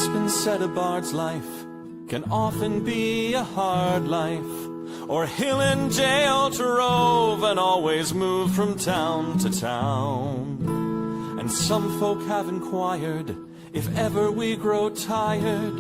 been said a bard's life can often be a hard life, or hill and jail to rove and always move from town to town. And some folk have inquired if ever we grow tired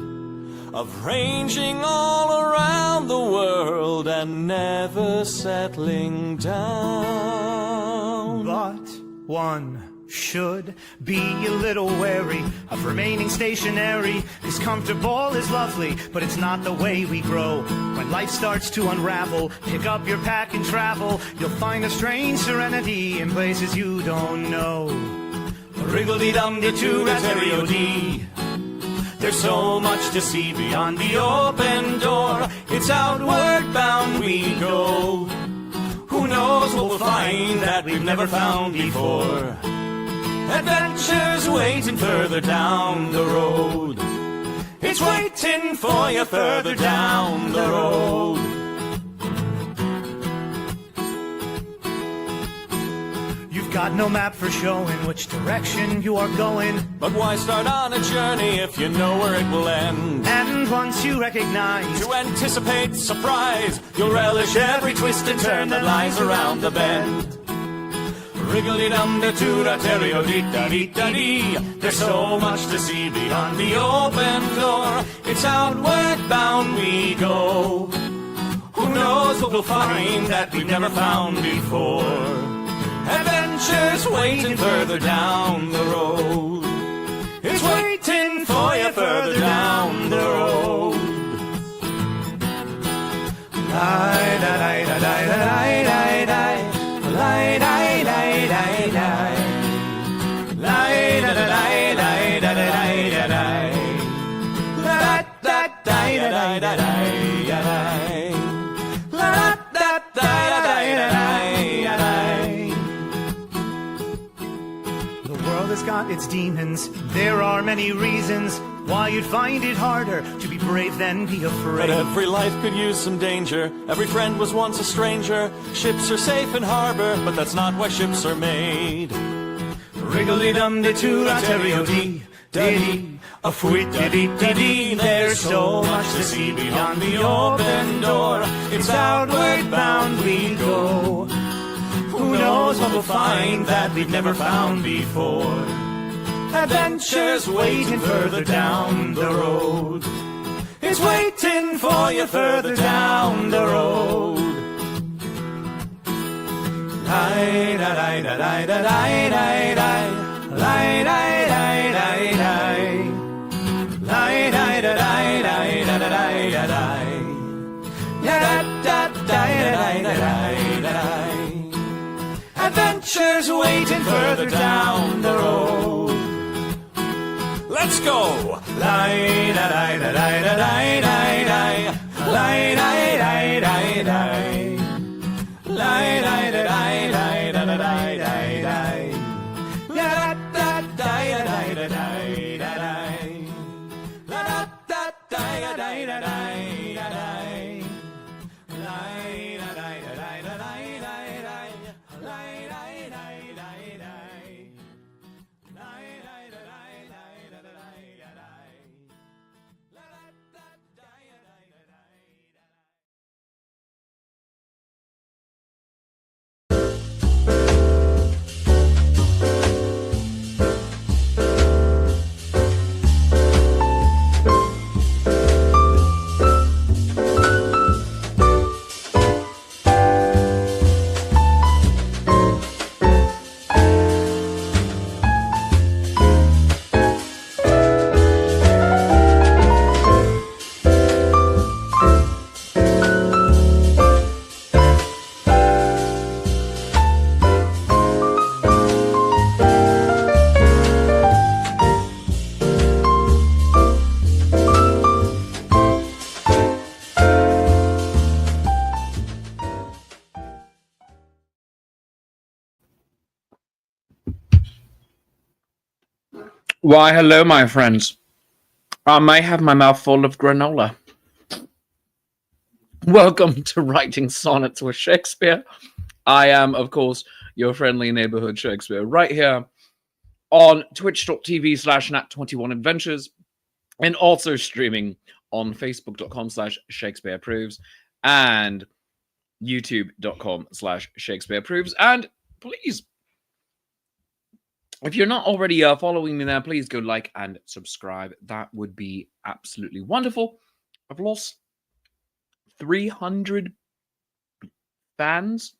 of ranging all around the world and never settling down. But one should be a little wary of remaining stationary, 'cause comfortable is lovely, but it's not the way we grow. When life starts to unravel, pick up your pack and travel. You'll find a strange serenity in places you don't know. Wriggle-dee-dum-dee-too-rat-terry-o-dee. There's so much to see beyond the open door. It's outward bound we go. Who knows what we'll find that we've never found before. Adventures waiting further down the road. It's waiting for you further down the road. You've got no map for showing which direction you are going. But why start on a journey if you know where it will end? And once you recognize, to anticipate surprise, you'll relish every twist and turn that lies around the bend. Wriggle-dee-dum-dee-too-rat-terry-o-dee-da-dee-da-dee. There's so much to see beyond the open door. It's outward bound we go. Who knows what we'll find that we've never found before. Adventures waiting further down the road. It's waiting for you further down the road. The world has got its demons. There are many reasons why you'd find it harder to be brave than be afraid. But every life could use some danger. Every friend was once a stranger. Ships are safe in harbor, but that's not why ships are made. Wriggle-dee-dum-dee-too-rat-terry-o-dee-da-dee. A fwit-dee-dee-dee-dee. There's so much to see beyond the open door. It's outward bound we go. Who knows what we'll find that we've never found before. Adventures waiting further down the road. It's waiting for you further down the road. Adventures waiting further down the road. Let's go! Why, hello, my friends. I may have my mouth full of granola. Welcome to Writing Sonnets with Shakespeare. I am, of course, your friendly neighborhood Shakespeare, right here on twitch.tv/nat21adventures. and also streaming on facebook.com/Shakespeare Approves and youtube.com/Shakespeare Approves. And please, if you're not already following me there, please go like and subscribe. That would be absolutely wonderful. I've lost 300 fans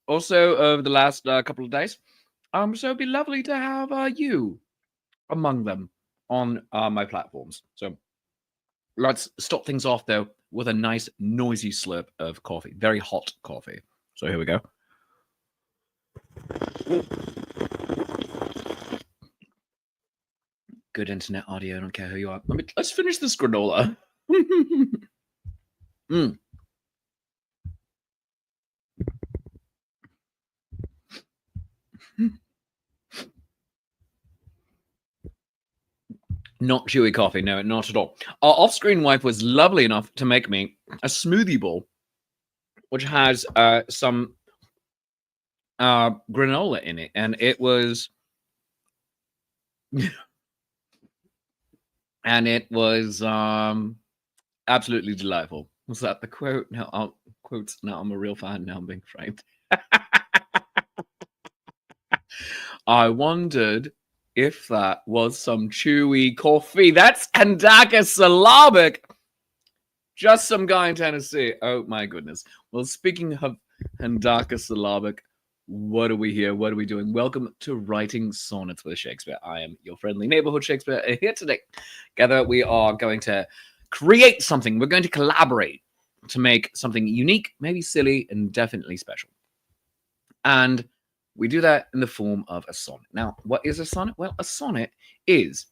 also over the last couple of days. So it'd be lovely to have you among them on my platforms. So let's stop things off, though, with a nice noisy slurp of coffee. Very hot coffee. So here we go. Good internet audio. I don't care who you are. Let's finish this granola. Not chewy coffee. No, not at all. Our off-screen wife was lovely enough to make me a smoothie bowl, which has some granola in it, and it was absolutely delightful. Was that the quote? No, quotes. No, I'm a real fan. Now I'm being framed. I wondered if that was some chewy coffee. That's Handaka syllabic. Just some guy in Tennessee. Oh my goodness. Well, speaking of Handaka syllabic, what are we here? What are we doing? Welcome to Writing Sonnets with Shakespeare. I am your friendly neighborhood Shakespeare here today. Together we are going to create something. We're going to collaborate to make something unique, maybe silly, and definitely special. And we do that in the form of a sonnet. Now, what is a sonnet? Well, a sonnet is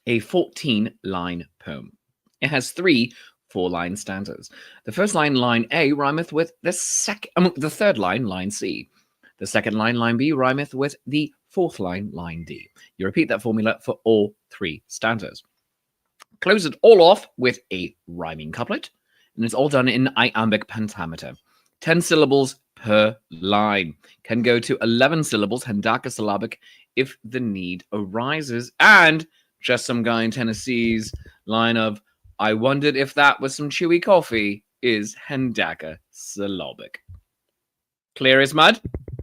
a 14-line poem. It has 3 4-line stanzas. The first line, line A, rhymeth with the third line, line C. The second line, line B, rhymeth with the fourth line, line D. You repeat that formula for all 3 stanzas. Close it all off with a rhyming couplet, and it's all done in iambic pentameter. 10 syllables per line. Can go to 11 syllables, Handaka syllabic, if the need arises. And just some guy in Tennessee's line of, I wondered if that was some chewy coffee, is Handaka syllabic. Clear as mud?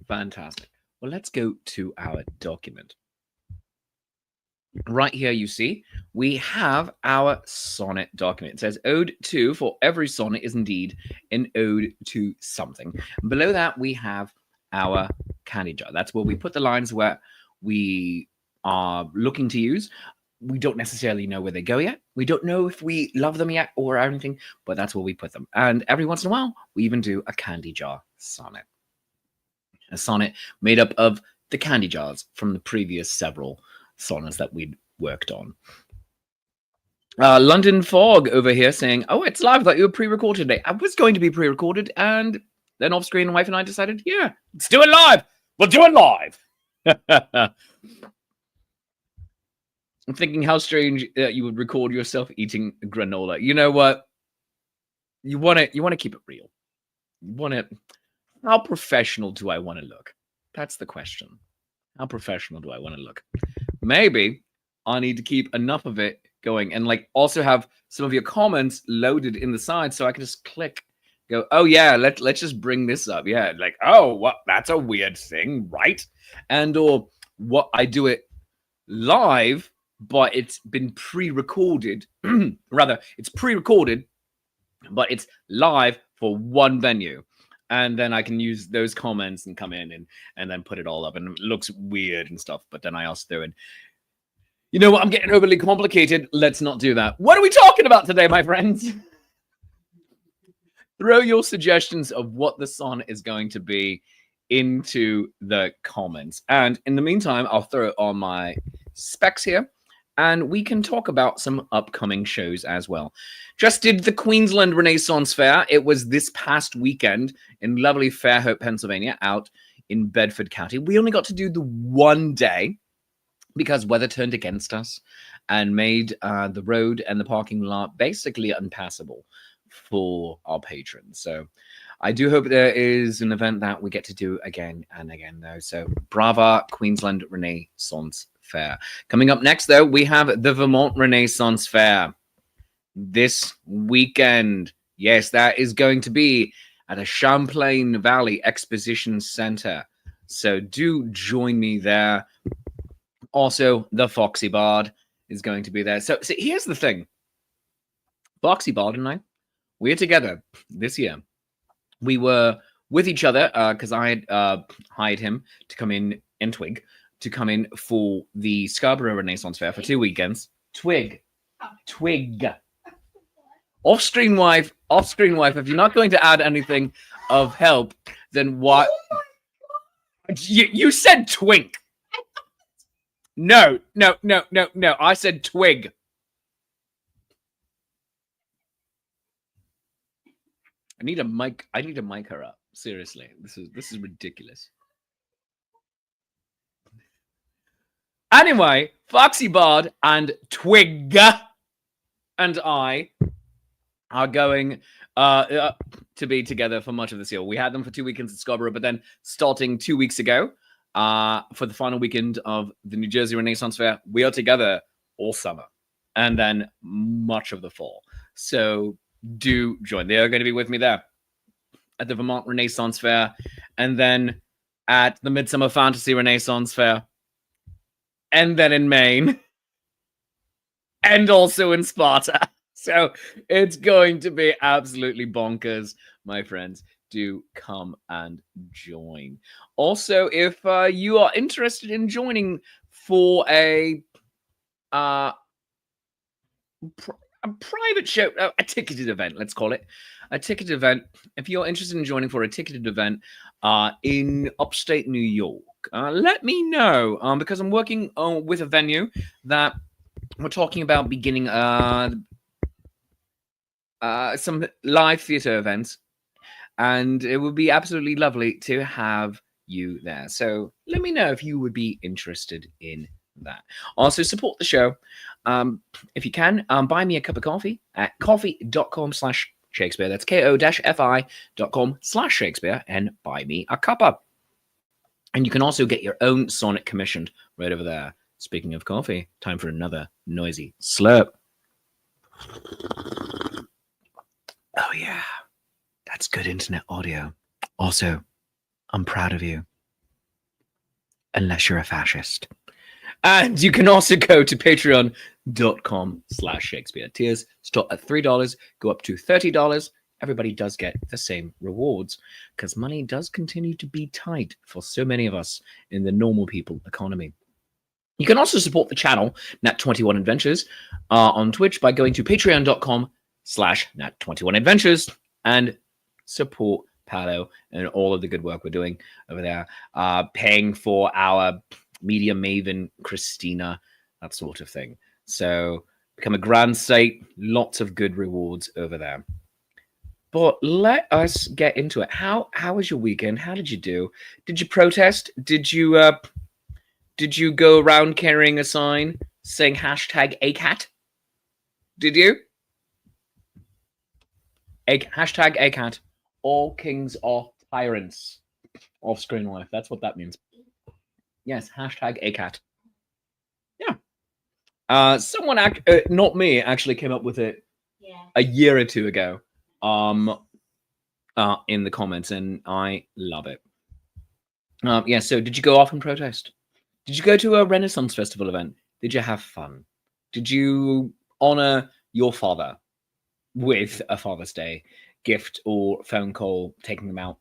Fantastic. Well, let's go to our document. Right here, you see, we have our sonnet document. It says, Ode to, for every sonnet is indeed an ode to something. Below that, we have our candy jar. That's where we put the lines where we are looking to use. We don't necessarily know where they go yet. We don't know if we love them yet or anything, but that's where we put them. And every once in a while, we even do a candy jar sonnet. A sonnet made up of the candy jars from the previous several sonnets that we'd worked on. London Fog over here saying, oh, it's live. I thought you were pre-recorded today. I was going to be pre-recorded, and then off-screen, wife and I decided, yeah, let's do it live. We'll do it live. I'm thinking how strange that you would record yourself eating granola. You know what? You want to keep it real. How professional do I want to look? That's the question. How professional do I want to look? Maybe I need to keep enough of it going and also have some of your comments loaded in the side so I can just click, go, oh yeah, let's just bring this up. Yeah, oh, what? That's a weird thing, right? And or what, I do it live, but it's been pre-recorded. Rather, it's pre-recorded, but it's live for one venue. And then I can use those comments and come in and then put it all up. And it looks weird and stuff. But then I also throw in, you know what? I'm getting overly complicated. Let's not do that. What are we talking about today, my friends? Throw your suggestions of what the sonnet is going to be into the comments. And in the meantime, I'll throw it on my specs here. And we can talk about some upcoming shows as well. Just did the Queensland Renaissance Fair. It was this past weekend in lovely Fairhope, Pennsylvania, out in Bedford County. We only got to do the one day because weather turned against us and made the road and the parking lot basically unpassable for our patrons. So I do hope there is an event that we get to do again and again, though. So brava, Queensland Renaissance Fair. Coming up next, though, we have the Vermont Renaissance Fair this weekend. Yes, that is going to be at a Champlain Valley Exposition Center. So do join me there. Also, the Foxy Bard is going to be there. So here's the thing. Foxy Bard and I, we're together this year. We were with each other because I had hired him to come in Twig, to come in for the Scarborough Renaissance Fair for 2 weekends. Twig. Off-screen wife, if you're not going to add anything of help, then what? You said twink. No. I said twig. I need a mic her up. Seriously. This is ridiculous. Anyway, Foxy Bard and Twig and I are going to be together for much of this year. We had them for 2 weekends at Scarborough, but then starting 2 weeks ago, for the final weekend of the New Jersey Renaissance Fair, we are together all summer and then much of the fall. So do join. They are going to be with me there at the Vermont Renaissance Fair and then at the Midsummer Fantasy Renaissance Fair and then in Maine and also in Sparta. So it's going to be absolutely bonkers, my friends. Do come and join. Also, if you are interested in joining for a private show, a ticketed event, let's call it, a ticketed event. If you're interested in joining for a ticketed event in upstate New York, let me know because I'm working with a venue that we're talking about beginning some live theater events, and it would be absolutely lovely to have you there. So let me know if you would be interested in that. Also, support the show. If you can, buy me a cup of coffee at coffee.com/Shakespeare. That's ko-fi.com/Shakespeare and buy me a cuppa. And you can also get your own sonnet commissioned right over there. Speaking of coffee, time for another noisy slurp. Oh, yeah. That's good internet audio. Also, I'm proud of you. Unless you're a fascist. And you can also go to patreon.com/Shakespeare. Tiers start at $3, go up to $30. Everybody does get the same rewards because money does continue to be tight for so many of us in the normal people economy. You can also support the channel, Nat21 Adventures, on Twitch by going to patreon.com/Nat21Adventures and support Paolo and all of the good work we're doing over there, paying for our media maven, Christina, that sort of thing. So become a grand state, lots of good rewards over there. But let us get into it. How was your weekend? How did you do? Did you protest? Did you go around carrying a sign saying #ACAT? Did you? Hashtag ACAT. All kings are tyrants. Off screen life. That's what that means. Yes, hashtag ACAT. Yeah. Someone, not me, actually came up with it a year or two ago in the comments, and I love it. Yeah, so did you go off and protest? Did you go to a Renaissance Festival event? Did you have fun? Did you honor your father with a Father's Day gift or phone call, taking them out,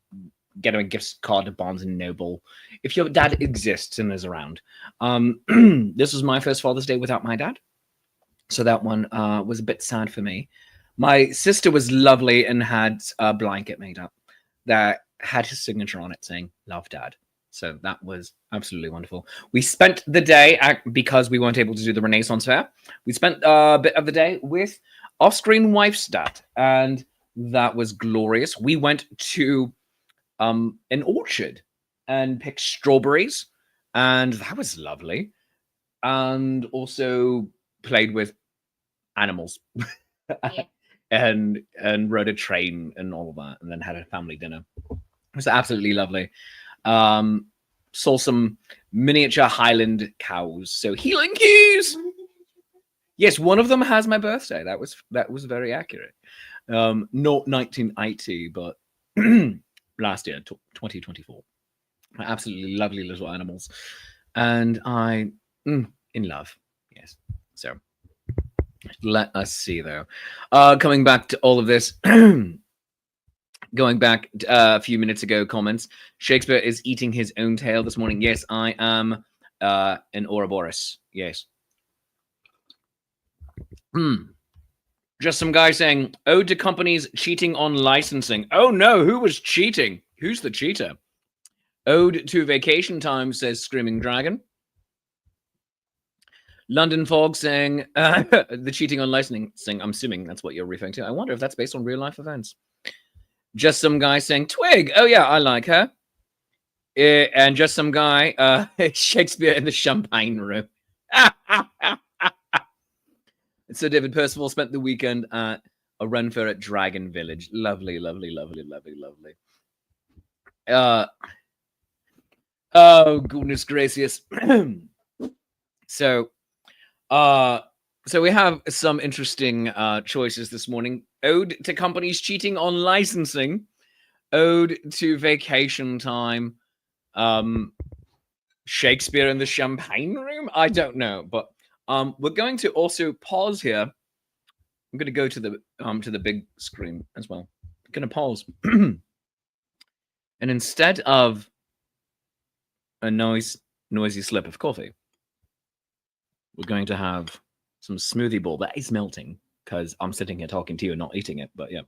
get a gift card to Barnes & Noble, if your dad exists and is around? This was my first Father's Day without my dad, so that one was a bit sad for me. My sister was lovely and had a blanket made up that had his signature on it saying, "Love, Dad." So that was absolutely wonderful. We spent the day, because we weren't able to do the Renaissance Fair, we spent a bit of the day with off-screen wife's dad, and that was glorious. We went to an orchard and picked strawberries, and that was lovely. And also played with animals and rode a train and all of that, and then had a family dinner. It was absolutely lovely. saw some miniature Highland cows. So healing cues. Yes, one of them has my birthday. That was very accurate. Not 1980, but last year, 2024. Absolutely lovely little animals, and I in love. Yes. So let us see though. Coming back to all of this. Going back a few minutes ago, comments. Shakespeare is eating his own tail this morning. Yes, I am an Ouroboros. Yes. Just some guy saying, ode to companies cheating on licensing. Oh no, who was cheating? Who's the cheater? Ode to vacation time, says Screaming Dragon. London Fog saying, the cheating on licensing. I'm assuming that's what you're referring to. I wonder if that's based on real life events. Just some guy saying, Twig. Oh yeah, I like her. And just some guy, Shakespeare in the champagne room. So David Percival spent the weekend at a run fair at Dragon Village. Lovely, lovely, lovely, lovely, lovely. Oh, goodness gracious. So we have some interesting choices this morning. Ode to companies cheating on licensing. Ode to vacation time. Shakespeare in the champagne room? I don't know, but we're going to also pause here. I'm going to go to the big screen as well. I'm going to pause. And instead of a noisy slip of coffee, we're going to have some smoothie bowl that is melting because I'm sitting here talking to you and not eating it. But yeah,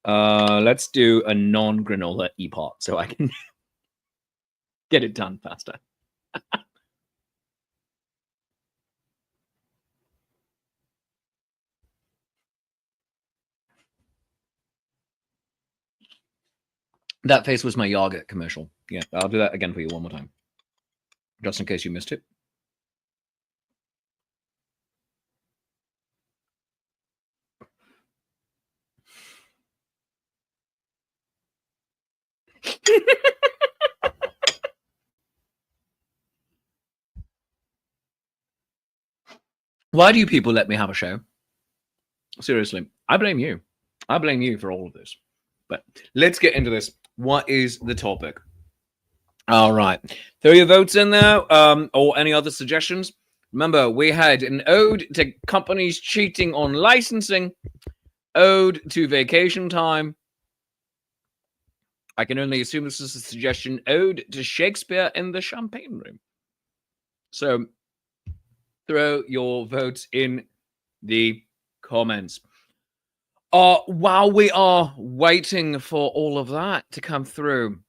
let's do a non-granola e-pot so I can get it done faster. That face was my yogurt commercial. Yeah, I'll do that again for you one more time, just in case you missed it. Why do you people let me have a show? Seriously, I blame you. I blame you for all of this. But let's get into this. What is the topic? All right. Throw your votes in there or any other suggestions. Remember, we had an ode to companies cheating on licensing, ode to vacation time. I can only assume this is a suggestion, ode to Shakespeare in the champagne room. So throw your votes in the comments. While we are waiting for all of that to come through,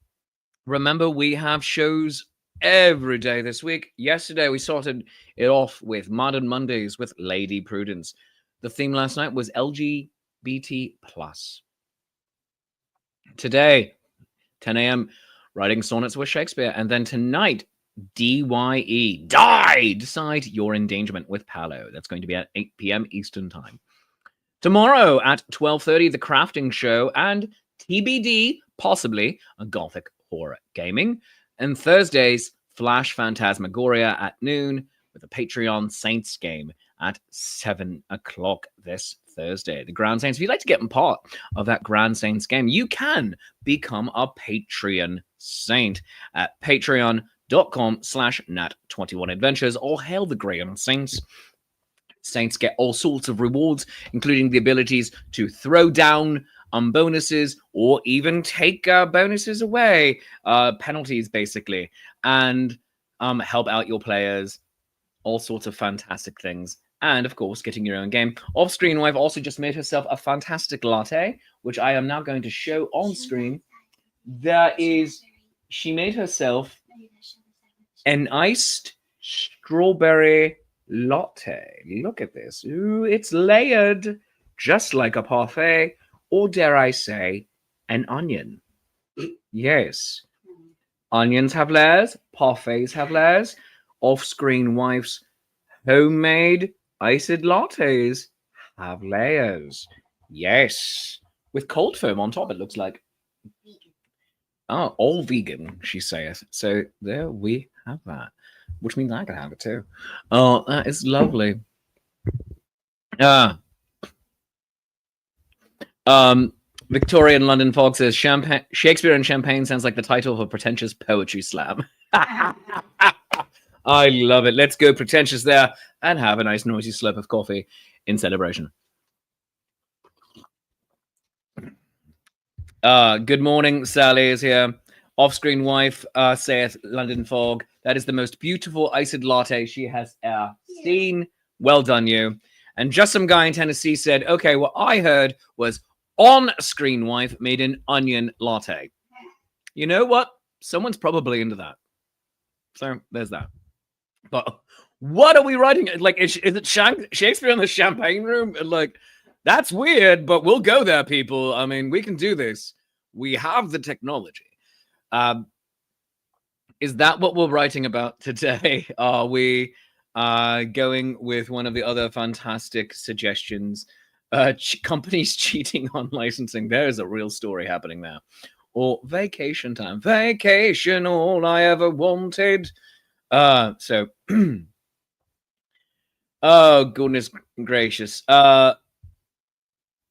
remember we have shows every day this week. Yesterday we started it off with Modern Mondays with Lady Prudence. The theme last night was LGBT+. Today, 10 a.m., writing sonnets with Shakespeare. And then tonight, DYE, Decide Your Endangerment with Palo. That's going to be at 8 p.m. Eastern Time. Tomorrow at 12:30, The Crafting Show, and TBD, possibly, a Gothic horror gaming. And Thursdays, Flash Phantasmagoria at noon with a Patreon Saints game at 7 o'clock this Thursday. The Grand Saints, if you'd like to get in part of that Grand Saints game, you can become a Patreon Saint at patreon.com/nat21adventures or hail the Grand Saints. Saints get all sorts of rewards, including the abilities to throw down bonuses or even take bonuses away, penalties basically, and help out your players, all sorts of fantastic things. And of course, getting your own game. Off screen, I've also just made herself a fantastic latte, which I am now going to show on screen. She made herself an iced strawberry latte. Look at this. Ooh, it's layered just like a parfait, or dare I say, an onion. Yes. Onions have layers, parfaits have layers. Off-screen wife's homemade iced lattes have layers. Yes. With cold foam on top, it looks like. Oh, all vegan, she saith. So there we have that, which means I can have it too. Oh, that is lovely. Victorian London Fog says Shakespeare and champagne sounds like the title of a pretentious poetry slam. I love it. Let's go pretentious there and have a nice noisy slurp of coffee in celebration. Good morning, Sally is here. Off-screen wife saith London Fog. That is the most beautiful iced latte she has ever seen. Well done, you. And just some guy in Tennessee said, okay, what I heard was on-screen wife made an onion latte. You know what? Someone's probably into that. So there's that. But what are we writing? Like, is it Shakespeare in the Champagne Room? Like, that's weird, but we'll go there, people. I mean, we can do this. We have the technology. Is that what we're writing about today? Are we going with one of the other fantastic suggestions? Companies cheating on licensing. There is a real story happening there. Or vacation time. Vacation, all I ever wanted. So, oh, goodness gracious.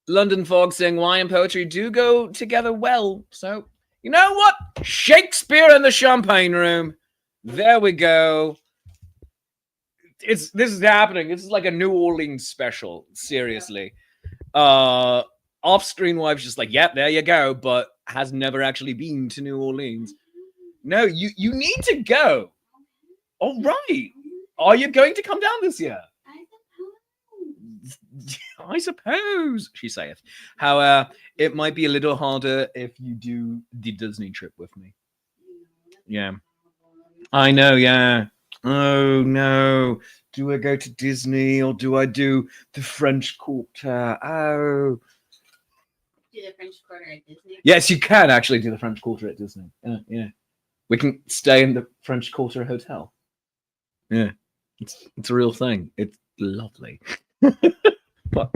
London Fog saying wine and poetry do go together well. So, you know what? Shakespeare in the Champagne Room. There we go. This is happening. This is like a New Orleans special. Seriously. Off-screen wife's just like, yep, there you go, but has never actually been to New Orleans. No, you need to go. All right. Are you going to come down this year? I suppose, she saith. However, it might be a little harder if you do the Disney trip with me. Yeah. I know, yeah. Oh, no. Do I go to Disney or do I do the French Quarter? Oh. Do the French Quarter at Disney? Yes, you can actually do the French Quarter at Disney. Yeah. We can stay in the French Quarter Hotel. Yeah. It's a real thing. It's lovely. But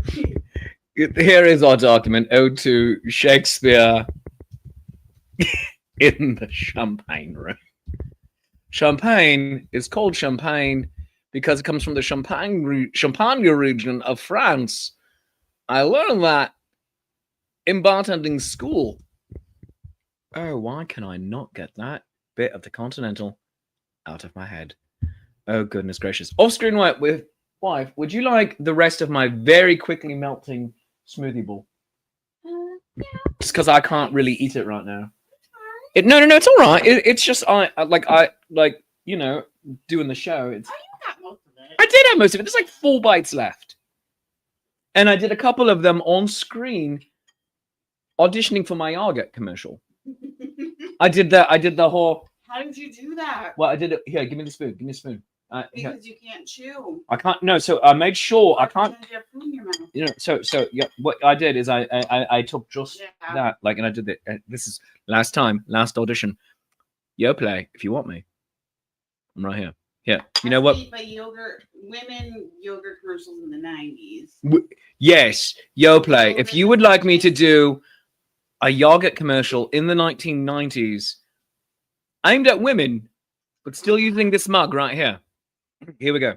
here is our document, Ode to Shakespeare in the Champagne Room. Champagne is called champagne because it comes from the Champagne region of France. I learned that in bartending school. Oh, why can I not get that bit of the Continental out of my head? Oh, goodness gracious. Off-screen wife, would you like the rest of my very quickly melting smoothie bowl? Yeah. Just because I can't really eat it right now. No, it's all right. It's just I you know, doing the show. It's. Oh, you got most of it. I did have most of it. There's like 4 bites left, and I did a couple of them on screen, auditioning for my Argot commercial. I did the whole. How did you do that? Well, I did it. Here, give me the spoon. Give me a spoon. Here. Because you can't chew. I can't. No, so I made sure I can't. You have food in your mouth. You know, so yeah. What I did is I took just that, like, and I did it. This is last audition. Yo, play if you want me. I'm right here. Here. You know what? But women yogurt commercials in the 90s. Yes, yo, play. If you would like me to do a yogurt commercial in the 1990s, aimed at women, but still using this mug right here. Here we go.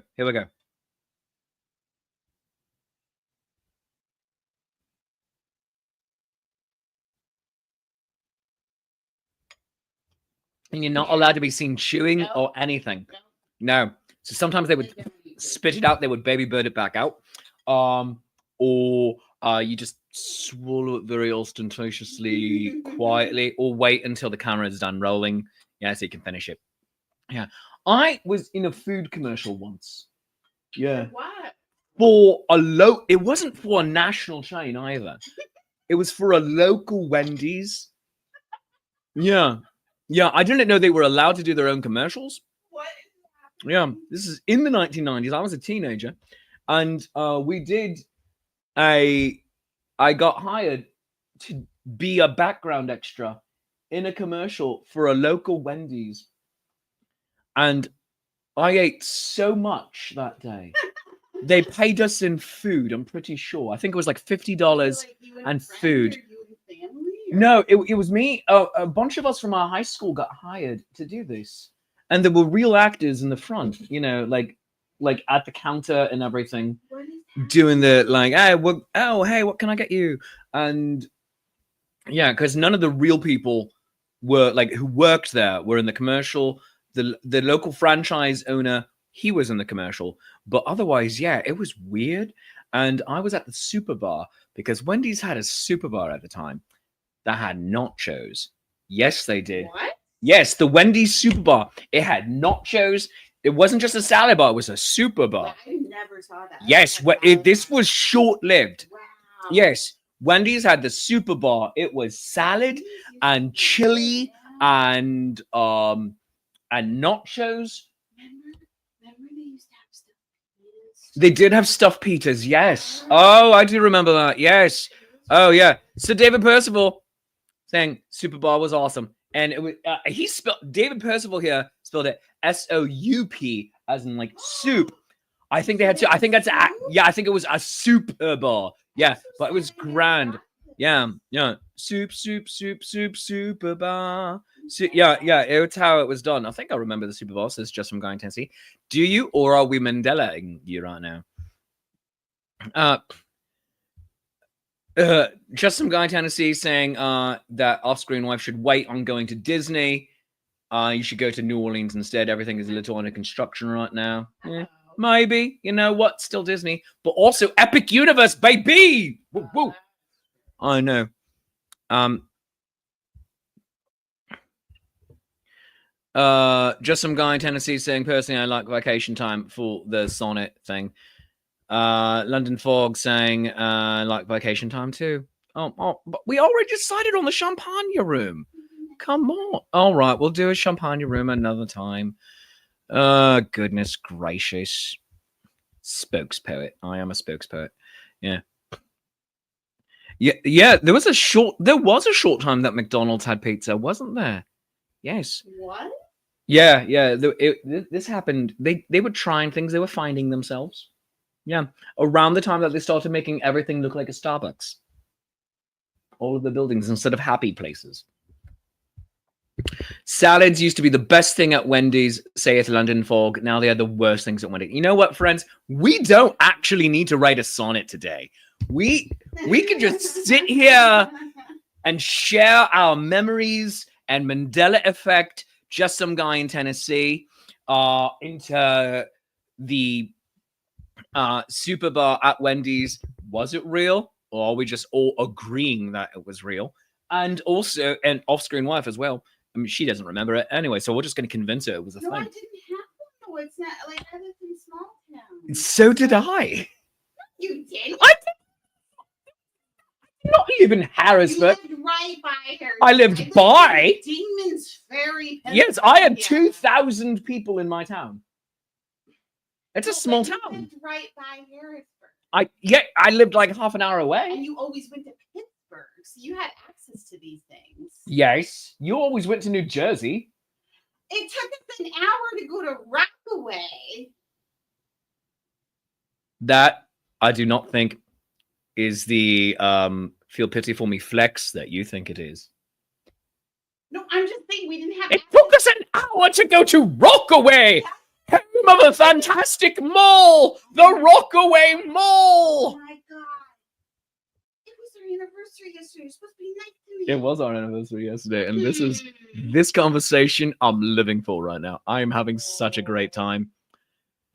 And you're not allowed to be seen chewing or anything. No. So sometimes they would spit it out. They would baby bird it back out. Or you just swallow it very ostentatiously, quietly, or wait until the camera is done rolling. Yeah, so you can finish it. Yeah. I was in a food commercial once. Yeah. What? It wasn't for a national chain either. It was for a local Wendy's. Yeah. Yeah, I didn't know they were allowed to do their own commercials. What? Yeah, this is in the 1990s. I was a teenager, and I got hired to be a background extra in a commercial for a local Wendy's, and I ate so much that day. They paid us in food, I'm pretty sure. I think it was like $50 and food. You and family? No, it was me. A bunch of us from our high school got hired to do this, and there were real actors in the front. You know, like at the counter and everything, What is that? doing the like, hey, what can I get you? And yeah, because none of the real people were like who worked there were in the commercial. The local franchise owner, he was in the commercial, but otherwise, yeah, it was weird. And I was at the super bar because Wendy's had a super bar at the time that had nachos. Yes, they did. What? Yes, the Wendy's super bar. It had nachos. It wasn't just a salad bar; it was a super bar. Well, I never saw that. Yes, this was short-lived. Wow. Yes, Wendy's had the super bar. It was salad and chili and nachos. Remember they used to have stuff. They did have stuffed pitas. Yes. Oh, I do remember that. Yes. Oh yeah. So David Percival saying super bar was awesome, and it was he spelled David Percival here spelled it SOUP as in like soup. I think they had to. I think I think it was a super bar. Yeah, but it was grand. Yeah. Super bar. Yeah. It's how it was done. I think I remember the super bar. Says just from Guy in Tennessee. Do you, or are we Mandela-ing you right now? Just some guy in Tennessee saying that off-screen wife should wait on going to Disney. You should go to New Orleans instead. Everything is a little under construction right now. Yeah, maybe. You know what? Still Disney, but also Epic Universe, baby. Woo, woo. I know. Just some guy in Tennessee saying, personally, I like vacation time for the sonnet thing. London Fog saying, like vacation time too. Oh, but we already decided on the champagne room. Come on. All right, we'll do a champagne room another time. Goodness gracious. Spokespoet. I am a spokespoet. Yeah. Yeah. There was a short time that McDonald's had pizza, wasn't there? Yes. What? Yeah. This happened. They were trying things. They were finding themselves. Yeah, around the time that they started making everything look like a Starbucks. All of the buildings instead of happy places. Salads used to be the best thing at Wendy's, saith London Fog. Now they are the worst things at Wendy's. You know what, friends? We don't actually need to write a sonnet today. We can just sit here and share our memories and Mandela effect, just some guy in Tennessee, into the super bar at Wendy's. Was it real, or are we just all agreeing that it was real? And also an off-screen wife as well. I mean, she doesn't remember it anyway, so we're just going to convince her it was a No, thing. I didn't have one. No, it's not like I lived in small town. So did I. You did? I did not live in You Harrisburg. lived right by Harrisburg. I lived by. in Demons Ferry. Yes, I had Pennsylvania. 2,000 people in my town. It's a No, small but you town. lived right by Harrisburg. I lived like half an hour away. And you always went to Pittsburgh, so you had access to these things. Yes, you always went to New Jersey. It took us an hour to go to Rockaway. That I do not think is the feel pity for me flex that you think it is. No, I'm just saying we didn't have It took us an hour to go to Rockaway, home of a fantastic mall, the Rockaway Oh Mall. my god. It was our anniversary yesterday. You're supposed to be nice to me. It was our anniversary yesterday, and this conversation I'm living for right now. I am having such a great time.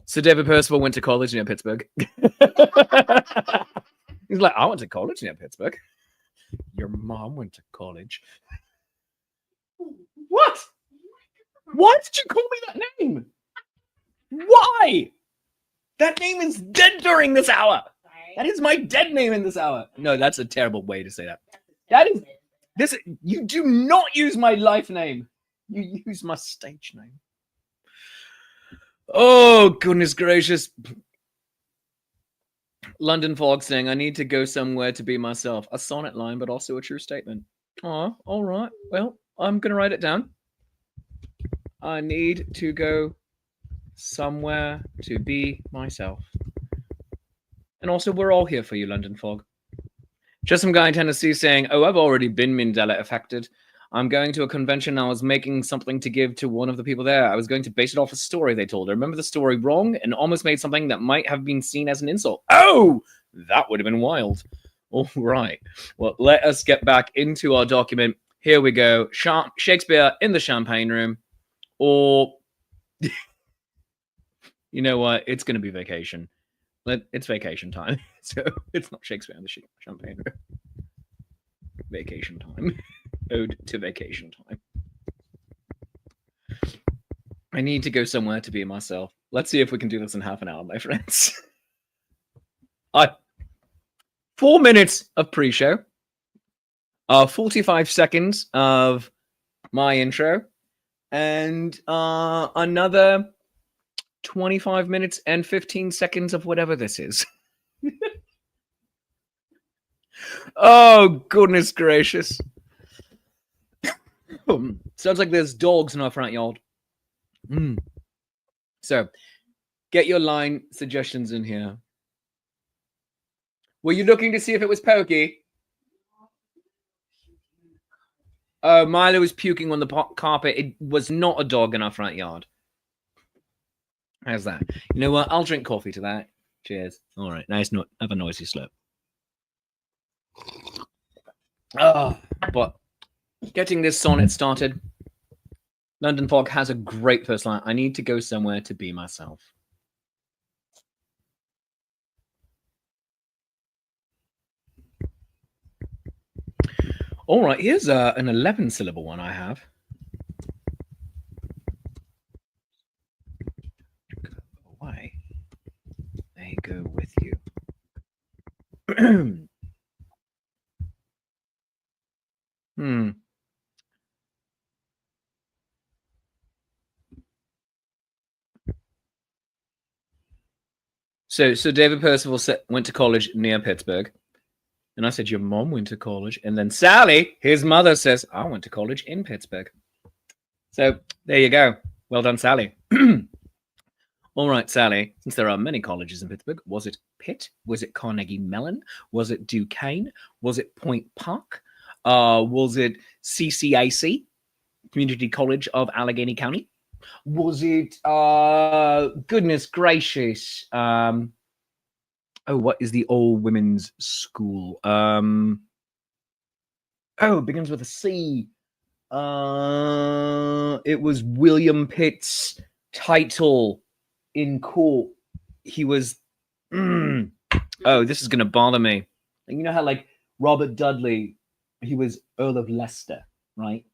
So David Percival went to college near Pittsburgh. He's like, I went to college near Pittsburgh. Your mom went to college. What? Why did you call me that name? Why? That name is dead during this hour. That is my dead name in this hour. No, that's a terrible way to say that. That is this. You do not use my life name. You use my stage name. Oh, goodness gracious. London Fog saying, I need to go somewhere to be myself. A sonnet line, but also a true statement. Oh, all right. Well, I'm going to write it down. I need to go somewhere to be myself. And also, we're all here for you, London Fog. Just some guy in Tennessee saying, "Oh, I've already been Mandela affected. I'm going to a convention. I was making something to give to one of the people there. I was going to base it off a story they told. I remember the story wrong and almost made something that might have been seen as an insult. Oh, that would have been wild." All right. Well, let us get back into our document. Here we go. Shakespeare in the champagne room. Or, you know what? It's going to be vacation. It's vacation time. So it's not Shakespeare in the champagne room. Vacation time. Ode to vacation time. I need to go somewhere to be myself. Let's see if we can do this in half an hour, my friends. 4 minutes of pre-show. 45 seconds of my intro. And another 25 minutes and 15 seconds of whatever this is. Oh, goodness gracious. Sounds like there's dogs in our front yard. So, get your line suggestions in here. Were you looking to see if it was Pokey? Milo was puking on the carpet. It was not a dog in our front yard. How's that? You know what? I'll drink coffee to that. Cheers. All right. Nice. Have a noisy slurp. But getting this sonnet started. London Fog has a great first line. I need to go somewhere to be myself. All right, here's an 11-syllable one I have. Go away. They go with you. So David Percival went to college near Pittsburgh. And I said, your mom went to college. And then Sally, his mother, says, I went to college in Pittsburgh. So there you go. Well done, Sally. All right, Sally, since there are many colleges in Pittsburgh, was it Pitt? Was it Carnegie Mellon? Was it Duquesne? Was it Point Park? Was it CCAC, Community College of Allegheny County? Was it, goodness gracious, what is the all-women's school? It begins with a C. It was William Pitt's title in court. He was... Oh, this is going to bother me. You know how, like, Robert Dudley, he was Earl of Leicester, right?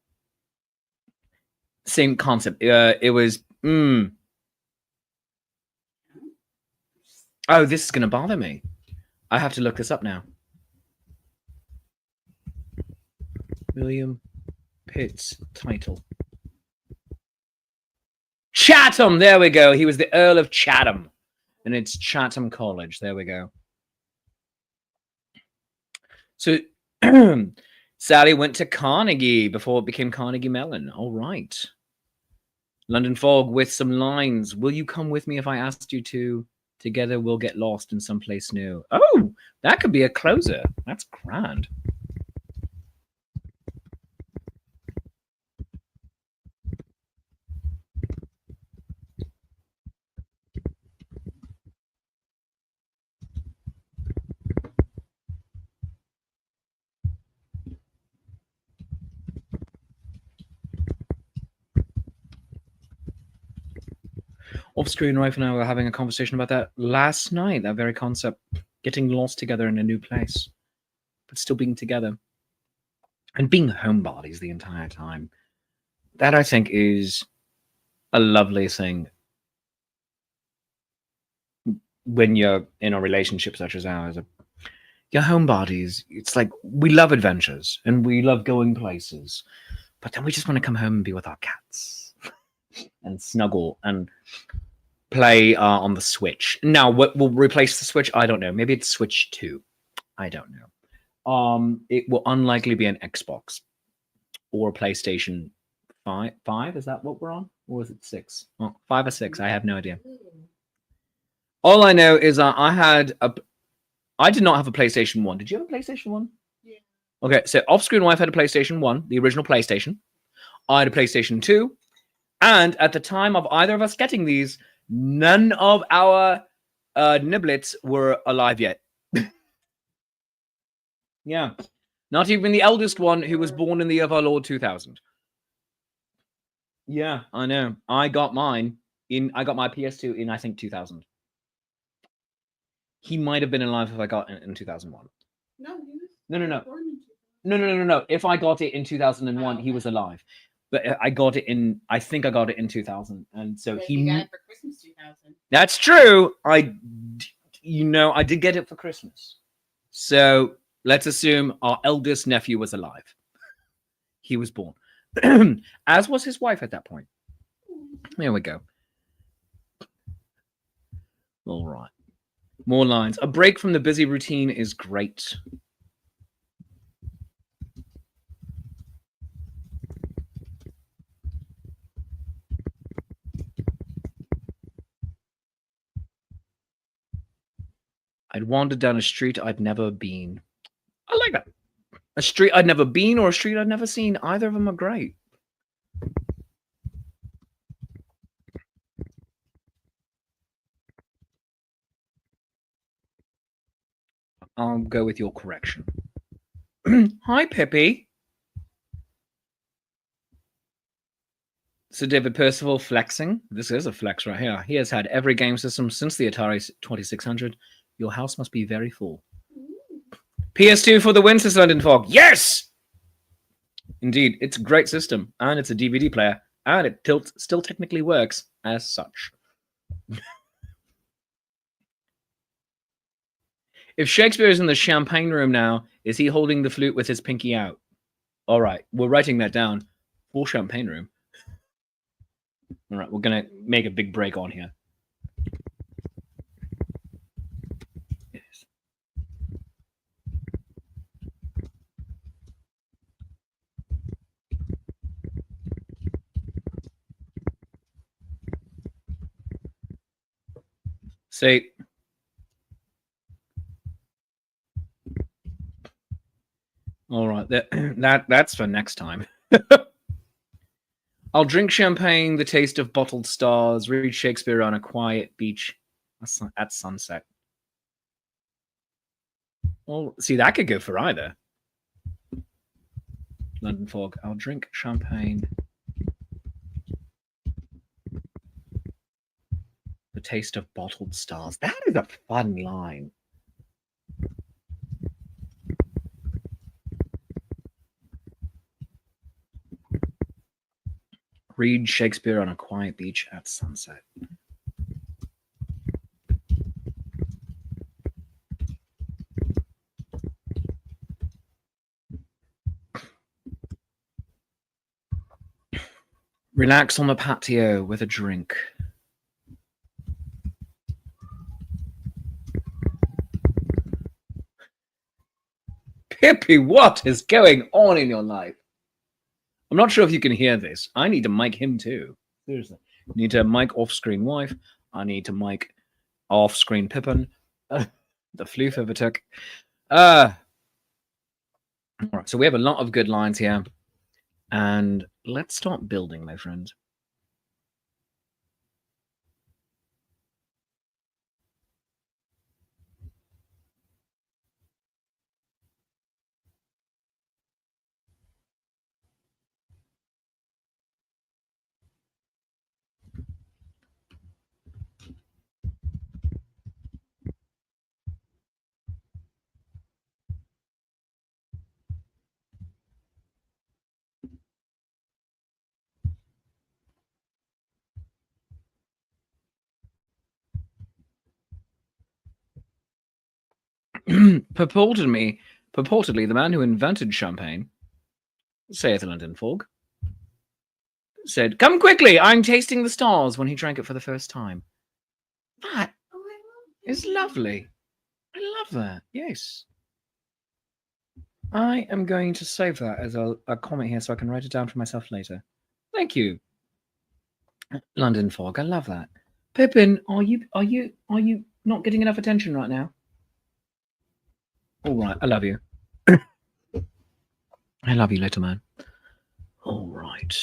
Same concept. It was... Oh, this is going to bother me. I have to look this up now. William Pitt's title. Chatham! There we go. He was the Earl of Chatham. And it's Chatham College. There we go. So, Sally went to Carnegie before it became Carnegie Mellon. All right. London Fog with some lines. Will you come with me if I asked you to? Together we'll get lost in someplace new. Oh, that could be a closer. That's grand. Off screen, Rife and I were having a conversation about that last night, that very concept, getting lost together in a new place, but still being together and being homebodies the entire time. That, I think, is a lovely thing when you're in a relationship such as ours. You're homebodies. It's like we love adventures and we love going places, but then we just want to come home and be with our cats and snuggle and play on the Switch. Now, what will replace the Switch? I don't know. Maybe it's Switch 2. I don't know. It will unlikely be an Xbox or a PlayStation 5. Is that what we're on? Or is it 6? Oh, 5 or 6. I have no idea. All I know is I did not have a PlayStation 1. Did you have a PlayStation 1? Okay, so off-screen wife had a PlayStation 1, the original PlayStation. I had a PlayStation 2. And at the time of either of us getting these, none of our niblets were alive yet. Yeah. Not even the eldest one, who was born in the year of our Lord 2000. Yeah, I know. I got mine I got my PS2 in, I think, 2000. He might have been alive if I got it in 2001. No, he was No. born in No. If I got it in 2001, he was alive. But I got it in, I think I got it in 2000. And so But he... you got it for Christmas 2000. That's true. I did get it for Christmas. So let's assume our eldest nephew was alive. He was born. As was his wife at that point. There we go. All right. More lines. A break from the busy routine is great. I'd wandered down a street I'd never been. I like that. A street I'd never been or a street I'd never seen. Either of them are great. I'll go with your correction. Hi, Pippi. Sir David Percival flexing. This is a flex right here. He has had every game system since the Atari 2600. Your house must be very full. PS2 for the win, says London Fog. Yes! Indeed, it's a great system, and it's a DVD player, and it still technically works as such. If Shakespeare is in the champagne room now, is he holding the flute with his pinky out? All right, we're writing that down. For champagne room. All right, we're going to make a big break on here. Yes. Say, all right, that's for next time. I'll drink champagne, the taste of bottled stars, read Shakespeare on a quiet beach at sunset. Well, see, that could go for either. London Fog. I'll drink champagne. The taste of bottled stars. That is a fun line. Read Shakespeare on a quiet beach at sunset. Relax on the patio with a drink. Pippi, what is going on in your life? I'm not sure if you can hear this. I need to mic him too. Seriously. I need to mic off-screen wife. I need to mic off-screen Pippin. The floof overtook. All right, so we have a lot of good lines here. And let's start building, my friends. Purportedly, the man who invented champagne, saith London Fog, said, "Come quickly, I'm tasting the stars," when he drank it for the first time. That is lovely. I love that. Yes. I am going to save that as a comment here so I can write it down for myself later. Thank you. London Fog, I love that. Pippin, are you not getting enough attention right now? All right, I love you. I love you, little man. All right.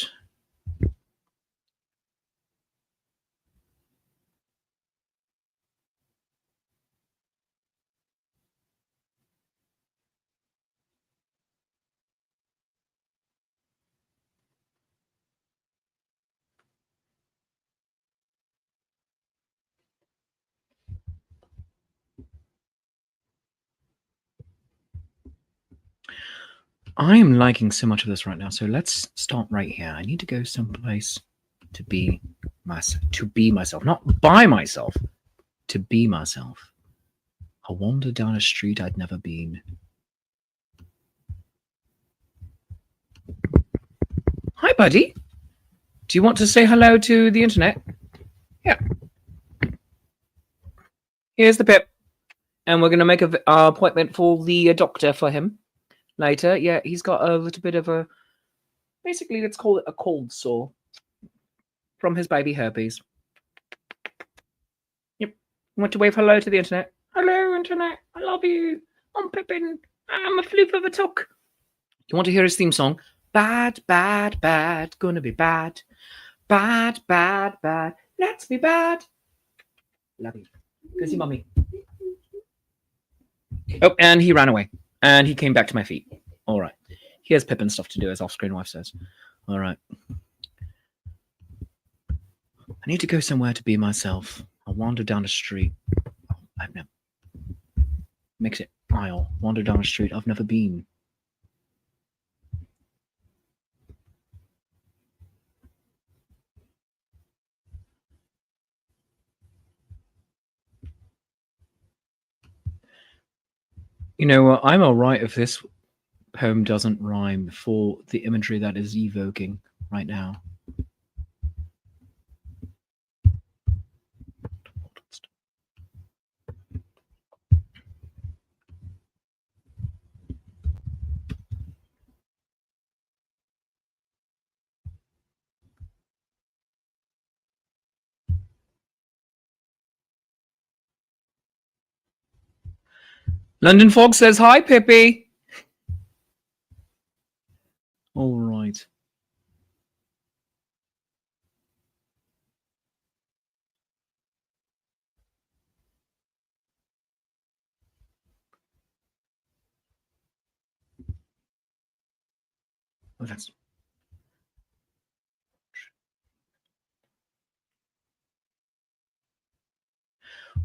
I am liking so much of this right now. So let's start right here. I need to go someplace to be myself, not by myself, to be myself. I wander down a street I'd never been. Hi, buddy. Do you want to say hello to the internet? Yeah. Here's the Pip. And we're going to make an appointment for the doctor for him later. Yeah, he's got a little bit of a... Basically, let's call it a cold sore from his baby herpes. Yep. Want to wave hello to the internet? Hello, internet. I love you. I'm Pippin. I'm a floof of a tuck. You want to hear his theme song? Bad, bad, bad. Gonna be bad. Bad, bad, bad. Let's be bad. Love you. Go see mommy. Oh, and he ran away. And he came back to my feet. All right. He has Pippin stuff to do, as off-screen wife says. All right. I need to go somewhere to be myself. I'll wander down a street. I've never... Mix it. I'll wander down a street I've never been. You know what? I'm all right if this poem doesn't rhyme for the imagery that is evoking right now. London Fog says, hi, Pippi. All right. Oh, that's...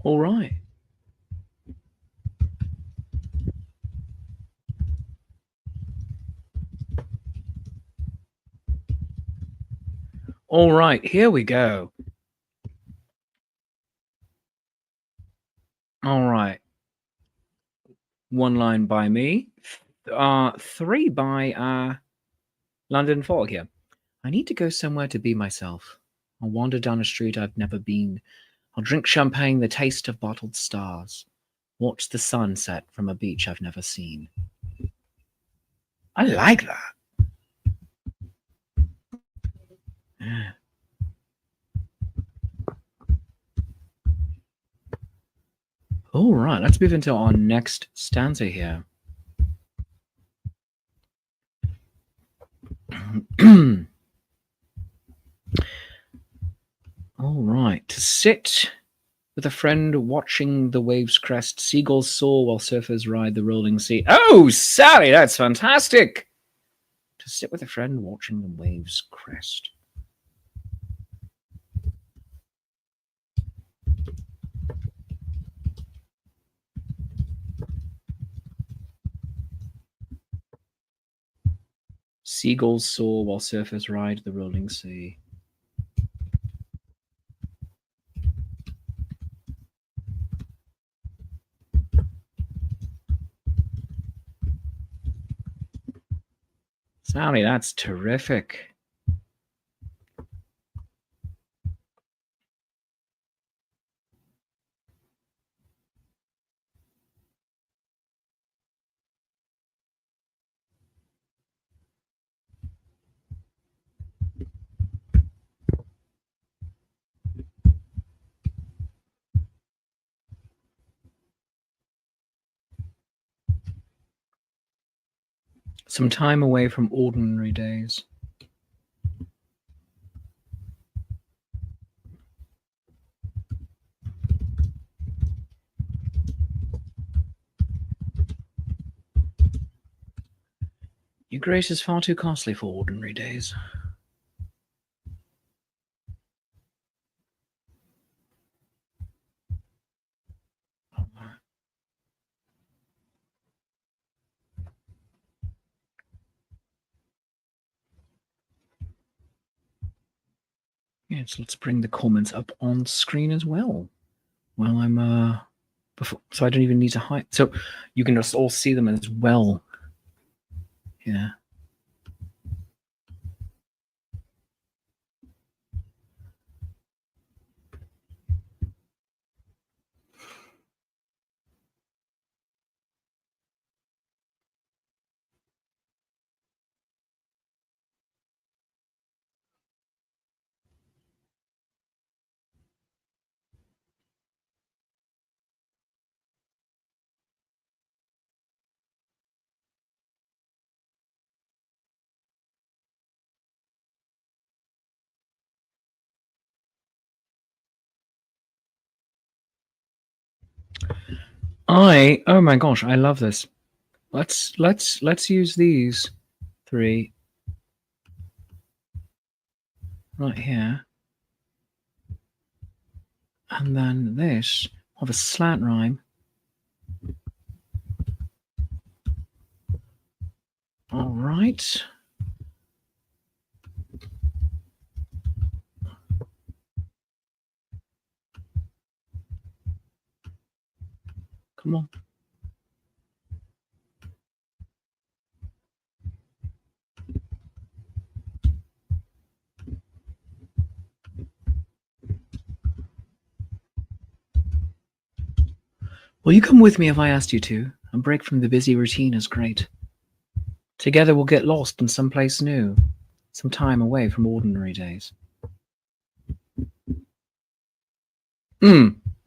All right. All right, here we go. All right. One line by me. Three by London Fog here. I need to go somewhere to be myself. I'll wander down a street I've never been. I'll drink champagne, the taste of bottled stars. Watch the sun set from a beach I've never seen. I like that. Yeah. All right, let's move into our next stanza here. All right, to sit with a friend watching the waves crest, seagulls soar while surfers ride the rolling sea. Oh, Sally, that's fantastic. To sit with a friend watching the waves crest. Seagulls soar while surfers ride the rolling sea. Sally, that's terrific. Some time away from ordinary days. Your grace is far too costly for ordinary days. Yes, let's bring the comments up on screen as well. While I'm before, so I don't even need to hide. So you can just all see them as well. Yeah. Oh my gosh, I love this. Let's use these 3 right here. And then this of a slant rhyme. All right. Come on. Will you come with me if I asked you to? A break from the busy routine is great. Together we'll get lost in some place new, some time away from ordinary days.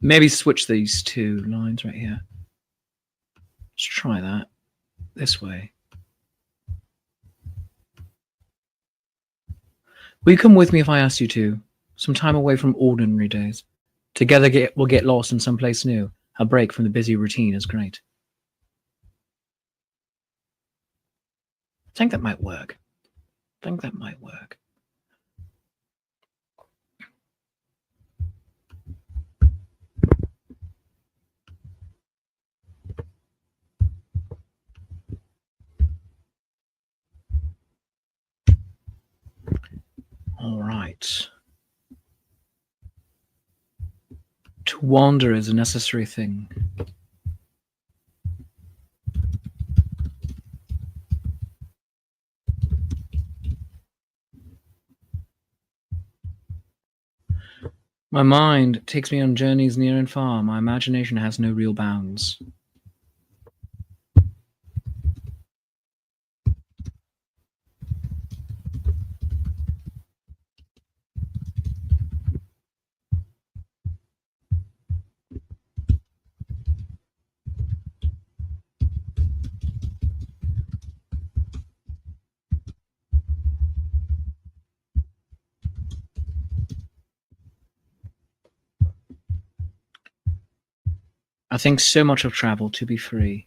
Maybe switch these 2 lines right here. Let's try that this way. Will you come with me if I asked you to? Some time away from ordinary days. Together we'll get lost in some place new. A break from the busy routine is great. I think that might work. All right. To wander is a necessary thing. My mind takes me on journeys near and far. My imagination has no real bounds. I think so much of travel to be free.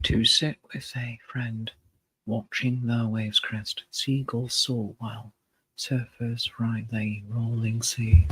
To sit with a friend, watching the waves crest, seagulls soar while surfers ride the rolling sea.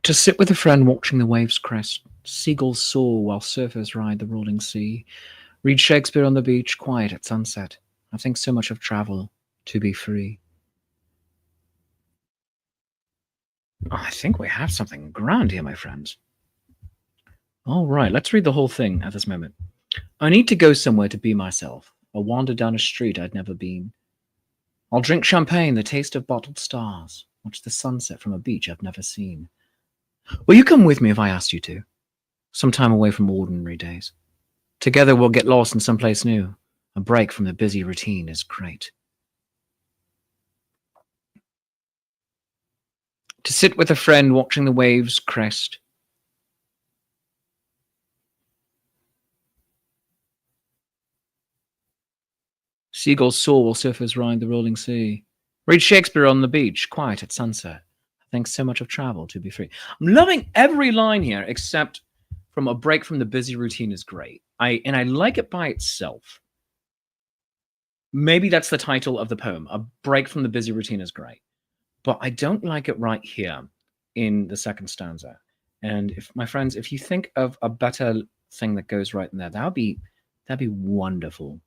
To sit with a friend watching the waves crest, seagulls soar while surfers ride the rolling sea, read Shakespeare on the beach, quiet at sunset. I think so much of travel, to be free. Oh, I think we have something grand here, my friends. All right, let's read the whole thing at this moment. I need to go somewhere to be myself, or wander down a street I'd never been. I'll drink champagne, the taste of bottled stars, watch the sunset from a beach I've never seen. Will you come with me if I asked you to? Some time away from ordinary days. Together we'll get lost in someplace new. A break from the busy routine is great. To sit with a friend watching the waves crest. Seagulls soar while surfers ride the rolling sea. Read Shakespeare on the beach, quiet at sunset. I think so much of travel to be free. I'm loving every line here except from a break from the busy routine is great. I like it by itself. Maybe that's the title of the poem. A break from the busy routine is great. But I don't like it right here in the second stanza. And if my friends, if you think of a better thing that goes right in there, that'd be wonderful.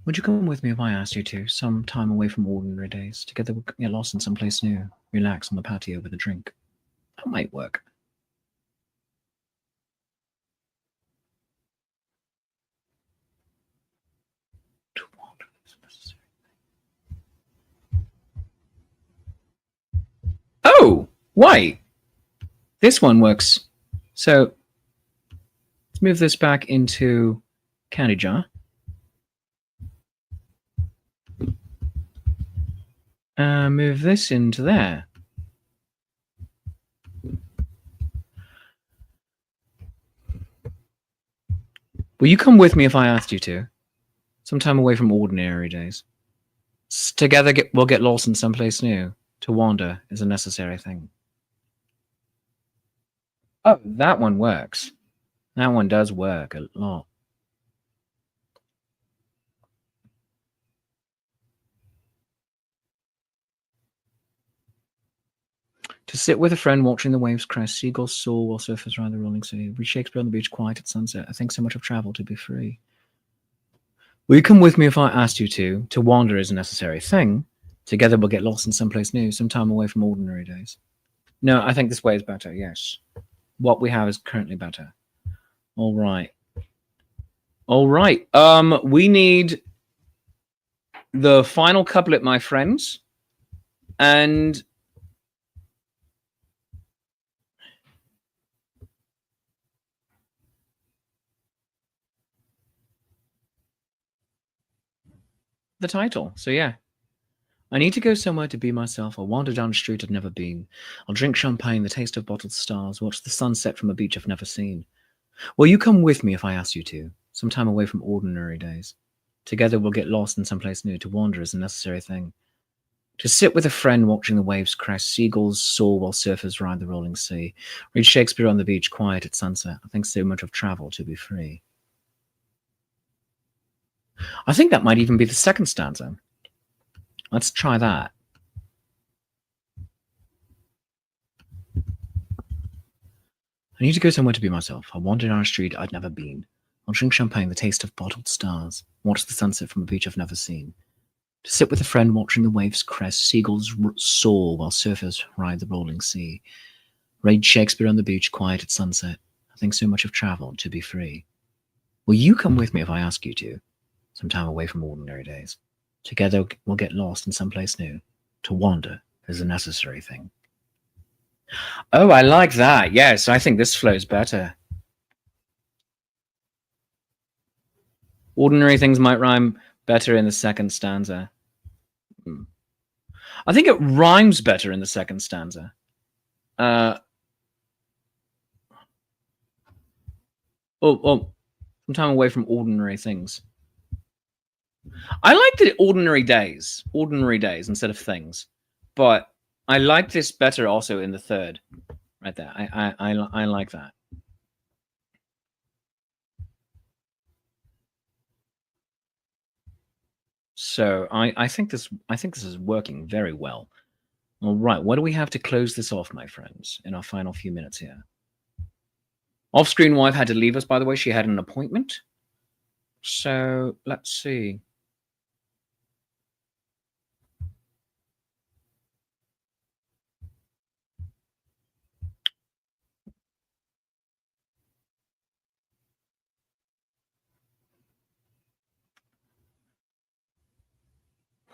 Would you come with me if I asked you to? Some time away from ordinary days. Together we'll get lost in someplace new. Relax on the patio with a drink. That might work. Oh, why? This one works. So let's move this back into candy jar. Move this into there. Will you come with me if I asked you to? Sometime away from ordinary days. Together we'll get lost in someplace new. To wander is a necessary thing. Oh, that one works. That one does work a lot. To sit with a friend watching the waves crest, seagulls soar while surfers ride the rolling sea. Read Shakespeare on the beach, quiet at sunset. I think so much of travel to be free. Will you come with me if I asked you to? To wander is a necessary thing. Together we'll get lost in someplace new, some time away from ordinary days. No, I think this way is better, yes. What we have is currently better. All right. All right. We need the final couplet, my friends. And the title. So yeah. I need to go somewhere to be myself. I'll wander down a street I've never been. I'll drink champagne, the taste of bottled stars, watch the sunset from a beach I've never seen. Will you come with me if I asked you to? Some time away from ordinary days. Together we'll get lost in someplace new. To wander is a necessary thing. To sit with a friend watching the waves crash, seagulls soar while surfers ride the rolling sea. Read Shakespeare on the beach, quiet at sunset. I think so much of travel to be free. I think that might even be the second stanza. Let's try that. I need to go somewhere to be myself. I'll wander down a street I'd never been. I'll drink champagne, the taste of bottled stars. Watch the sunset from a beach I've never seen. To sit with a friend watching the waves crest, seagulls soar while surfers ride the rolling sea. Read Shakespeare on the beach, quiet at sunset. I think so much of travel to be free. Will you come with me if I ask you to? Some time away from ordinary days. Together we'll get lost in someplace new. To wander is a necessary thing. Oh, I like that. Yes, I think this flows better. Ordinary things might rhyme better in the second stanza. I think it rhymes better in the second stanza. Some time away from ordinary things. I like the ordinary days instead of things, but I like this better also in the third, right there. I like that. So I think this is working very well. All right, what do we have to close this off, my friends, in our final few minutes here? Off-screen wife had to leave us, by the way. She had an appointment. So let's see.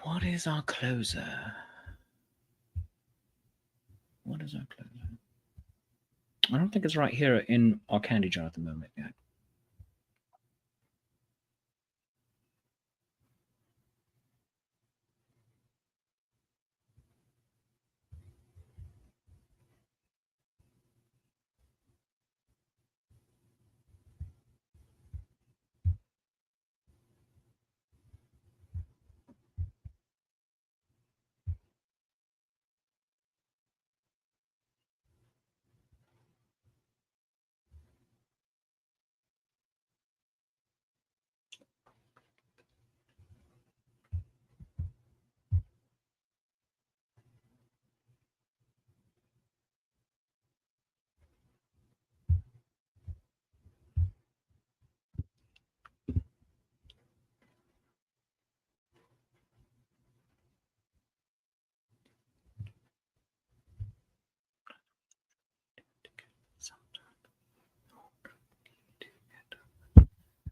What is our closer? What is our closer? I don't think it's right here in our candy jar at the moment yet.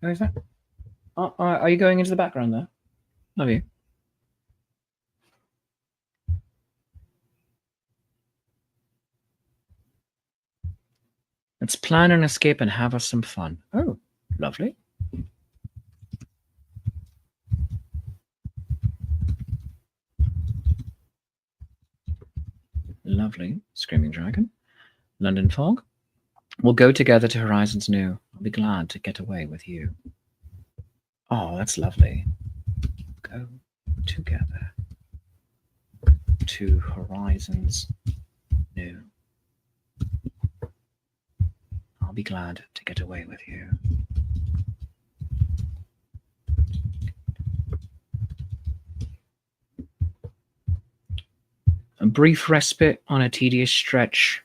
Oh, is that? Are you going into the background there? Love you. Let's plan an escape and have us some fun. Oh, lovely. Lovely. Screaming Dragon. London Fog. We'll go together to horizons new. I'll be glad to get away with you. Oh, that's lovely. Go together to horizons new. I'll be glad to get away with you. A brief respite on a tedious stretch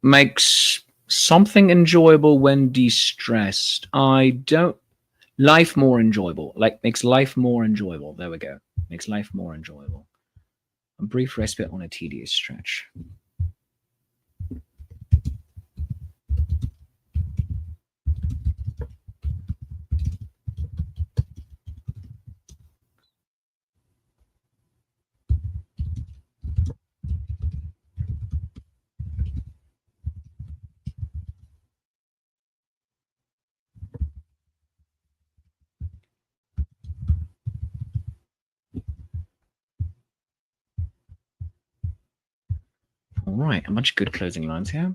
makes something enjoyable when de-stressed. Life more enjoyable. Like, makes life more enjoyable. There we go. Makes life more enjoyable. A brief respite on a tedious stretch. All right, a bunch of good closing lines here.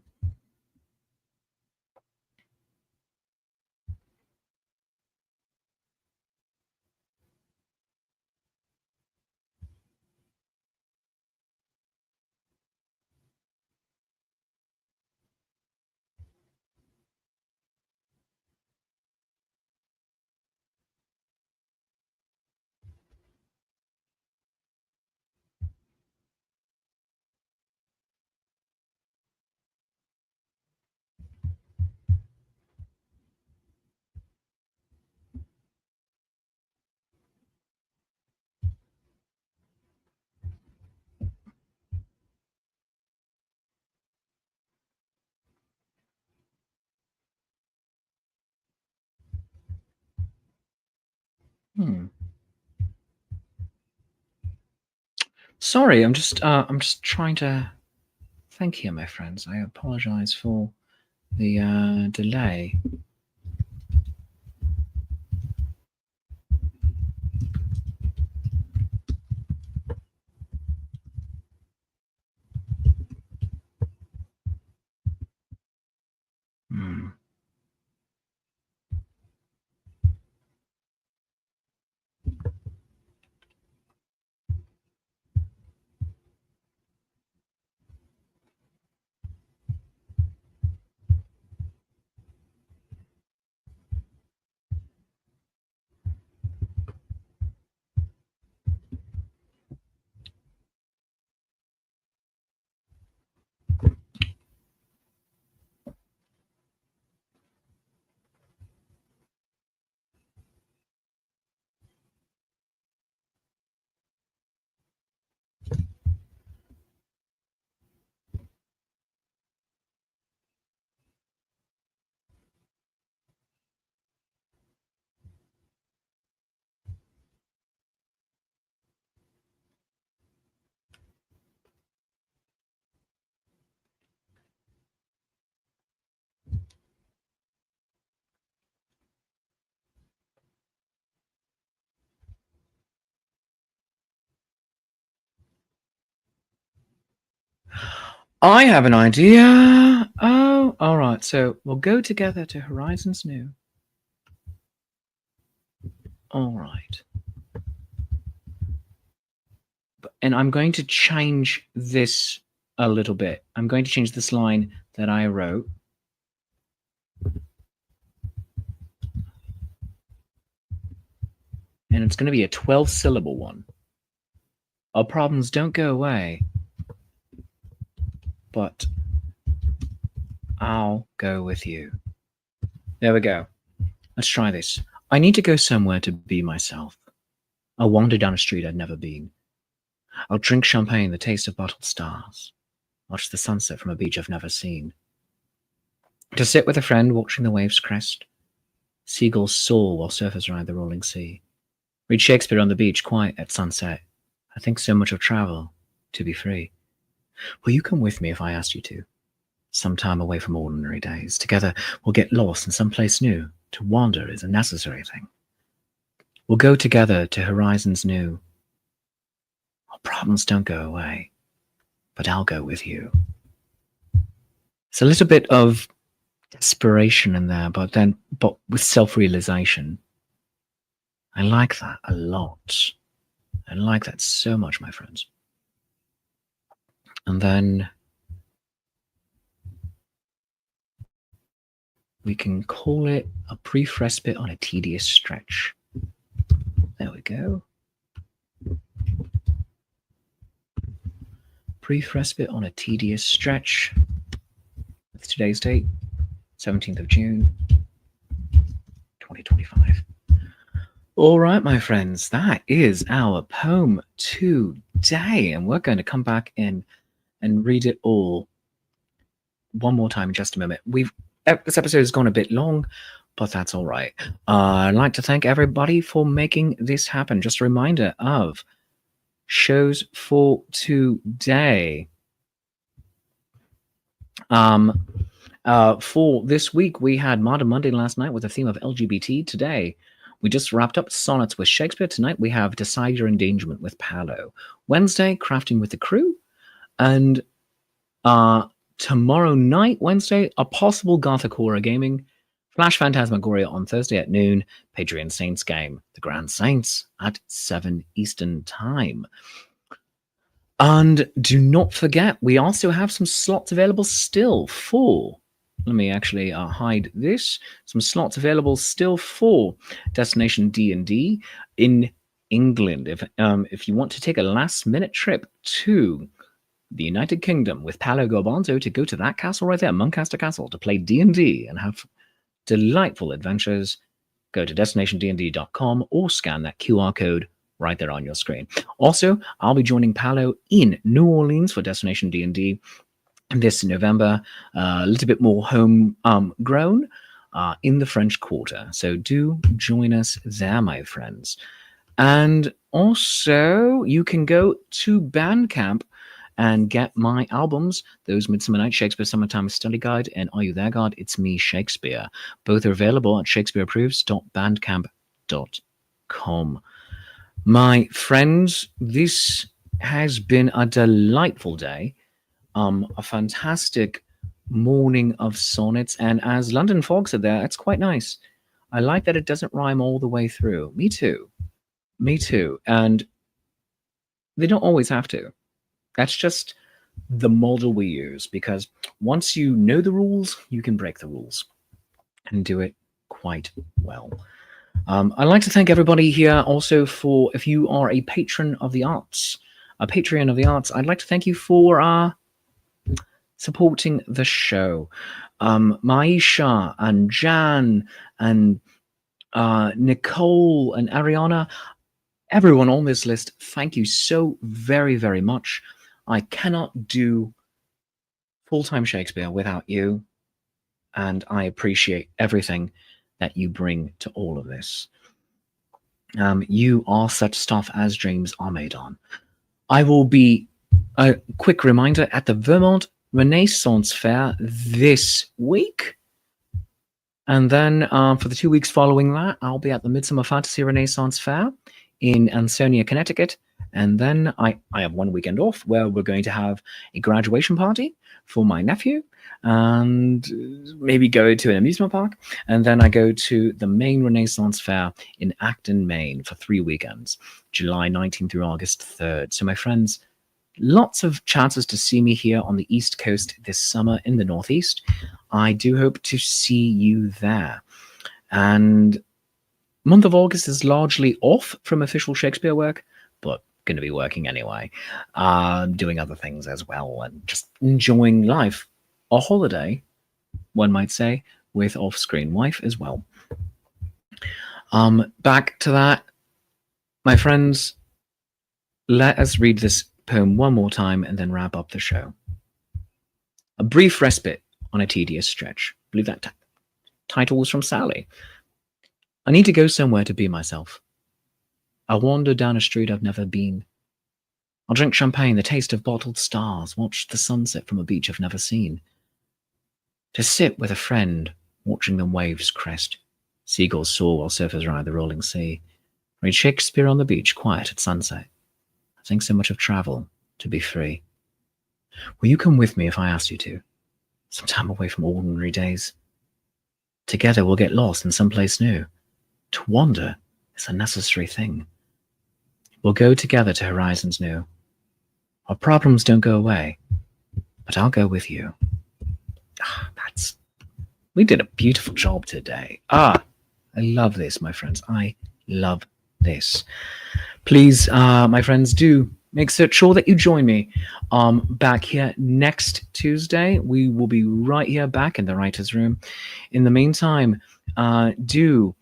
Sorry, I'm just trying to think here, my friends. I apologize for the delay. I have an idea. Oh, all right. So we'll go together to Horizons New. All right. And I'm going to change this a little bit. I'm going to change this line that I wrote. And it's going to be a 12-syllable one. Our problems don't go away, but I'll go with you. There we go. Let's try this. I need to go somewhere to be myself. I'll wander down a street I'd never been. I'll drink champagne, the taste of bottled stars. Watch the sunset from a beach I've never seen. To sit with a friend watching the waves crest. Seagulls soar while surfers ride the rolling sea. Read Shakespeare on the beach, quiet at sunset. I think so much of travel, to be free. Will you come with me if I asked you to? Some time away from ordinary days. Together we'll get lost in some place new. To wander is a necessary thing. We'll go together to horizons new. Our problems don't go away, but I'll go with you. It's a little bit of desperation in there, but with self-realization. I like that a lot. I like that so much, my friends. And then we can call it a brief respite on a tedious stretch. There we go. Brief respite on a tedious stretch. With today's date, 17th of June, 2025. All right, my friends, that is our poem today. And we're going to come back in and read it all one more time in just a minute. This episode has gone a bit long, but that's all right. I'd like to thank everybody for making this happen. Just a reminder of shows for today. For this week, we had Modern Monday last night with a theme of LGBT. Today, we just wrapped up Sonnets with Shakespeare. Tonight, we have Decide Your Endangerment with Paolo. Wednesday, Crafting with the Crew. And tomorrow night, Wednesday, a possible Gothic horror gaming. Flash Phantasmagoria on Thursday at noon. Patreon Saints game, The Grand Saints, at 7 Eastern Time. And do not forget, we also have some slots available still for... Let me actually hide this. Some slots available still for Destination D&D in England. If you want to take a last-minute trip to the United Kingdom with Paolo Garbanzo to go to that castle right there, Muncaster Castle, to play D&D and have delightful adventures, go to destinationdnd.com or scan that QR code right there on your screen. Also, I'll be joining Paolo in New Orleans for Destination D&D this November, a little bit more homegrown in the French Quarter. So do join us there, my friends. And also, you can go to Bandcamp and get my albums, those Midsummer Night Shakespeare Summertime Study Guide and Are You There, God? It's Me, Shakespeare. Both are available at shakespeareapproves.bandcamp.com. My friends, this has been a delightful day. A fantastic morning of sonnets, and as London Fog said there, it's quite nice. I like that it doesn't rhyme all the way through. Me too. And they don't always have to. That's just the model we use, because once you know the rules, you can break the rules and do it quite well. I'd like to thank everybody here also for, if you are a patron of the arts, a Patreon of the arts, I'd like to thank you for supporting the show. Maisha and Jan and Nicole and Ariana, everyone on this list, thank you so very, very much. I cannot do full-time Shakespeare without you, and I appreciate everything that you bring to all of this. You are such stuff as dreams are made on. I will be, a quick reminder, at the Vermont Renaissance Fair this week. And then for the 2 weeks following that, I'll be at the Midsummer Fantasy Renaissance Fair in Ansonia, Connecticut. And then I have one weekend off where we're going to have a graduation party for my nephew and maybe go to an amusement park. And then I go to the Maine Renaissance Fair in Acton, Maine for 3 weekends, July 19th through August 3rd. So my friends, lots of chances to see me here on the East Coast this summer in the Northeast. I do hope to see you there. And month of August is largely off from official Shakespeare work, but going to be working anyway, doing other things as well, and just enjoying life. A holiday, one might say, with off-screen wife as well. Back to that, my friends, let us read this poem one more time and then wrap up the show. A brief respite on a tedious stretch. I believe that title was from Sally. I need to go somewhere to be myself. I'll wander down a street I've never been. I'll drink champagne, the taste of bottled stars, watch the sunset from a beach I've never seen. To sit with a friend, watching the waves crest, seagulls soar while surfers ride the rolling sea. Read Shakespeare on the beach, quiet at sunset. I think so much of travel, to be free. Will you come with me if I asked you to? Some time away from ordinary days. Together we'll get lost in some place new. To wander is a necessary thing. We'll go together to horizons new. Our problems don't go away, but I'll go with you. We did a beautiful job today. I love this, my friends. I love this. Please, my friends, do make sure that you join me back here next Tuesday. We will be right here back in the writer's room. In the meantime, do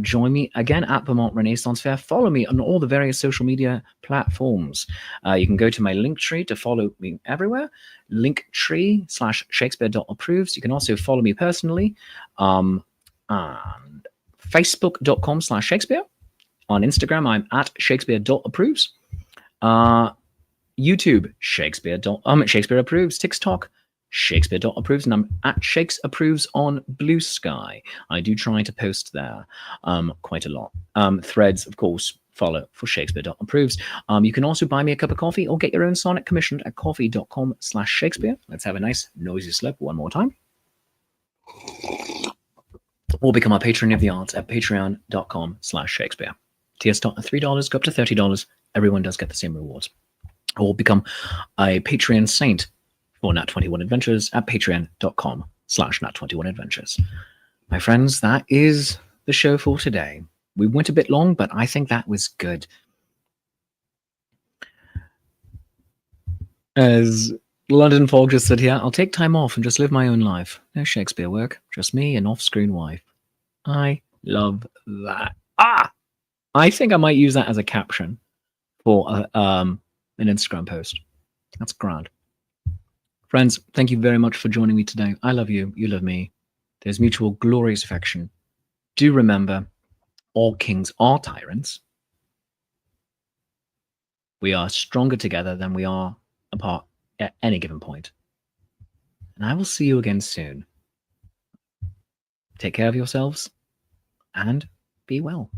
join me again at Vermont Renaissance Fair. Follow me on all the various social media platforms. You can go to my Linktree to follow me everywhere. Linktree/Shakespeare.approves. You can also follow me personally on Facebook.com/Shakespeare. On Instagram, I'm at Shakespeare.approves. YouTube, Shakespeare approves. TikTok, Shakespeare.approves, and I'm at Shakes Approves on Blue Sky. I do try to post there quite a lot. Threads, of course, follow for Shakespeare.approves. You can also buy me a cup of coffee or get your own sonnet commissioned at coffee.com/Shakespeare. Let's have a nice noisy slip one more time. Or become a patron of the arts at patreon.com/Shakespeare. Tiers start at $3, go up to $30. Everyone does get the same rewards. Or become a Patreon saint for Nat21 Adventures at patreon.com/Nat21 Adventures. My friends, that is the show for today. We went a bit long, but I think that was good. As London Fog just said here, I'll take time off and just live my own life. No Shakespeare work, just me and off-screen wife. I love that. I think I might use that as a caption for an Instagram post. That's grand. Friends, thank you very much for joining me today. I love you. You love me. There's mutual glorious affection. Do remember, all kings are tyrants. We are stronger together than we are apart at any given point. And I will see you again soon. Take care of yourselves and be well.